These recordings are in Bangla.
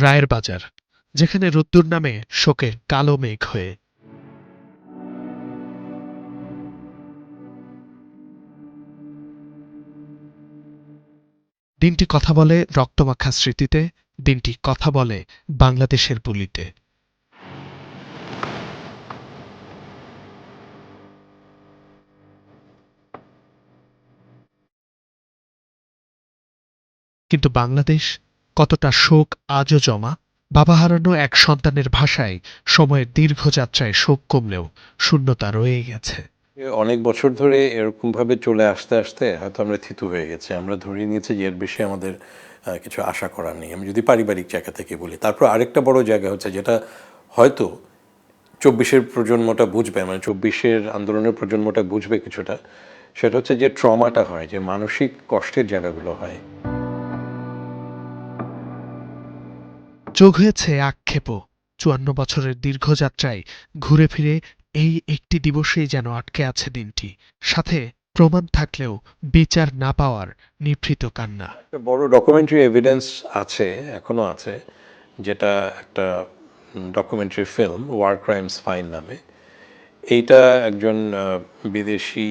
রায়ের বাজার, যেখানে রোদ্দুর নামে শোকে কালো মেঘ হয়ে। দিনটি কথা বলে রক্তমাখা স্মৃতিতে, দিনটি কথা বলে বাংলাদেশের বুলিতে। কিন্তু বাংলাদেশ কতটা শোক আজও জমা। বাবা হারানো এক সন্তানের ভাষায় সময়ের দীর্ঘ যাত্রায় শোক কমলেও শূন্যতা রয়ে গেছে। অনেক বছর ধরে এরকম ভাবে চলে আসতে আসতে হয়তো আমরা থিতু হয়ে গেছি। আমরা ধরে নিয়েছি যে এর বেশি আমাদের কিছু আশা করার নেই, আমি যদি পারিবারিক জায়গা থেকে বলি। তারপর আরেকটা বড় জায়গা হচ্ছে, যেটা হয়তো ২৪-এর প্রজন্মটা বুঝবে, মানে ২৪-এর আন্দোলনের প্রজন্মটা বুঝবে কিছুটা, সেটা হচ্ছে যে ট্রমাটা হয়, যে মানসিক কষ্টের জায়গাগুলো হয়। যোগ হয়েছে আক্ষেপও। ৫৪ বছরের দীর্ঘযাত্রায় ঘুরে ফিরে এই একটি দিবসেই যেন আটকে আছে দিনটি, সাথে প্রমাণ থাকলেও বিচার না পাওয়ার নিভৃত কান্না। একটা বড় ডকুমেন্টারি এভিডেন্স আছে, এখনো আছে, যেটা একটা documentary film, war crimes fine নামে। এইটা একজন বিদেশি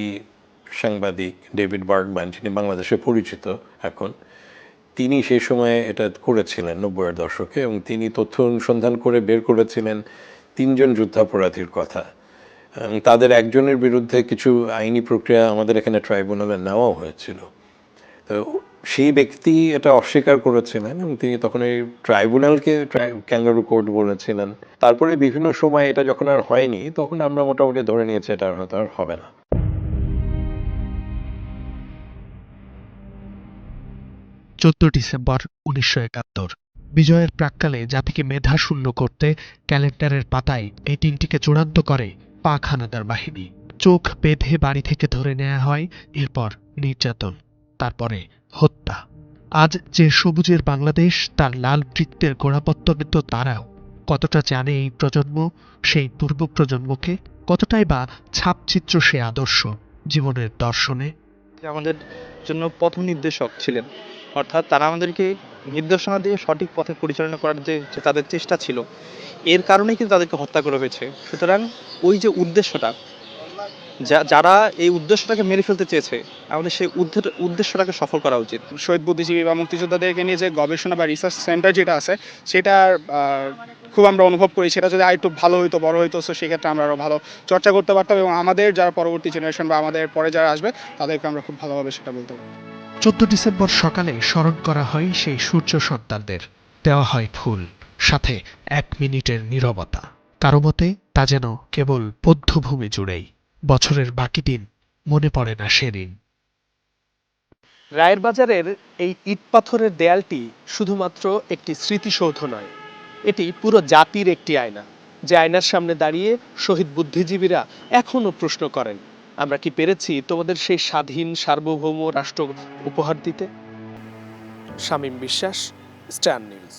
সাংবাদিক ডেভিড বার্গম্যান, যিনি বাংলাদেশে পরিচিত এখন, তিনি সেই সময় এটা করেছিলেন ৯০-এর দশকে, এবং তিনি তথ্য অনুসন্ধান করে বের করেছিলেন ৩ জন যুদ্ধাপরাধীর কথা। তাদের একজনের বিরুদ্ধে কিছু আইনি প্রক্রিয়া আমাদের এখানে ট্রাইব্যুনালে নেওয়াও হয়েছিল। তো সেই ব্যক্তি এটা অস্বীকার করেছিলেন, এবং তিনি তখন এই ট্রাইব্যুনালকে ক্যাঙ্গারু কোর্ট বলেছিলেন। তারপরে বিভিন্ন সময় এটা যখন আর হয়নি, তখন আমরা মোটামুটি ধরে নিয়েছি এটা হয়তো আর হবে না। ১৪ ডিসেম্বর ১৯৭১, বিজয়ের প্রাক্কালে জাতিকে মেধাশূন্য করতে ক্যালেন্ডারের পাতায় এই দিনটিকে চূড়ান্ত করে পাক হানাদার বাহিনী। চোখ বেঁধে বাড়ি থেকে ধরে নেওয়া হয়, এরপর নির্যাতন, তারপরে হত্যা। আজ যে সবুজের বাংলাদেশ, তার লাল বৃত্তের গোড়াপত্তনে তো তারাও। কতটা জানে এই প্রজন্ম সেই পূর্ব প্রজন্মকে? কতটাই বা ছাপচিত্র সে আদর্শ জীবনের দর্শনে? আমাদের জন্য পথ নির্দেশক ছিলেন, অর্থাৎ তারা আমাদেরকে নির্দেশনা দিয়ে সঠিক পথে পরিচালনা করার যে তাদের চেষ্টা ছিল, এর কারণেই কিন্তু তাদেরকে হত্যা করা হয়েছে। সুতরাং ওই যে উদ্দেশ্যটা, যারা এই উদ্দেশ্যটাকে মেরে ফেলতে চেয়েছে, আমাদের সেই উদ্দেশ্যটাকে সফল করা উচিত। শহীদ বুদ্ধিজীবী বা মুক্তিযোদ্ধাদেরকে নিয়ে যে গবেষণা বা রিসার্চ সেন্টার যেটা আছে, সেটার খুব আমরা অনুভব করি, সেটা যদি আরেকটু ভালো হইতো, বড় হইতো, সো সেক্ষেত্রে আমরা আরও ভালো চর্চা করতে পারতাম, এবং আমাদের যারা পরবর্তী জেনারেশন বা আমাদের পরে যারা আসবে তাদেরকে আমরা খুব ভালোভাবে সেটা বলতে পারি। ১৪ ডিসেম্বর সকালে স্মরণ করা হয় সেই সূর্য সন্তানদের। দেওয়া হয় ফুল, সাথে ১ মিনিটের নীরবতা। কারো মতে তা যেন কেবল বধ্যভূমি জুড়েই। বছরের বাকি দিন মনে পড়ে না সেদিন। রায়ের বাজারের এই ইট পাথরের দেয়ালটি শুধুমাত্র একটি স্মৃতিসৌধ নয়, এটি পুরো জাতির একটি আয়না, যে আয়নার সামনে দাঁড়িয়ে শহীদ বুদ্ধিজীবীরা এখনো প্রশ্ন করেন, আমরা কি পেরেছি তোমাদের সেই স্বাধীন সার্বভৌম রাষ্ট্র উপহার দিতে? শামীম বিশ্বাস, স্টার নিউজ।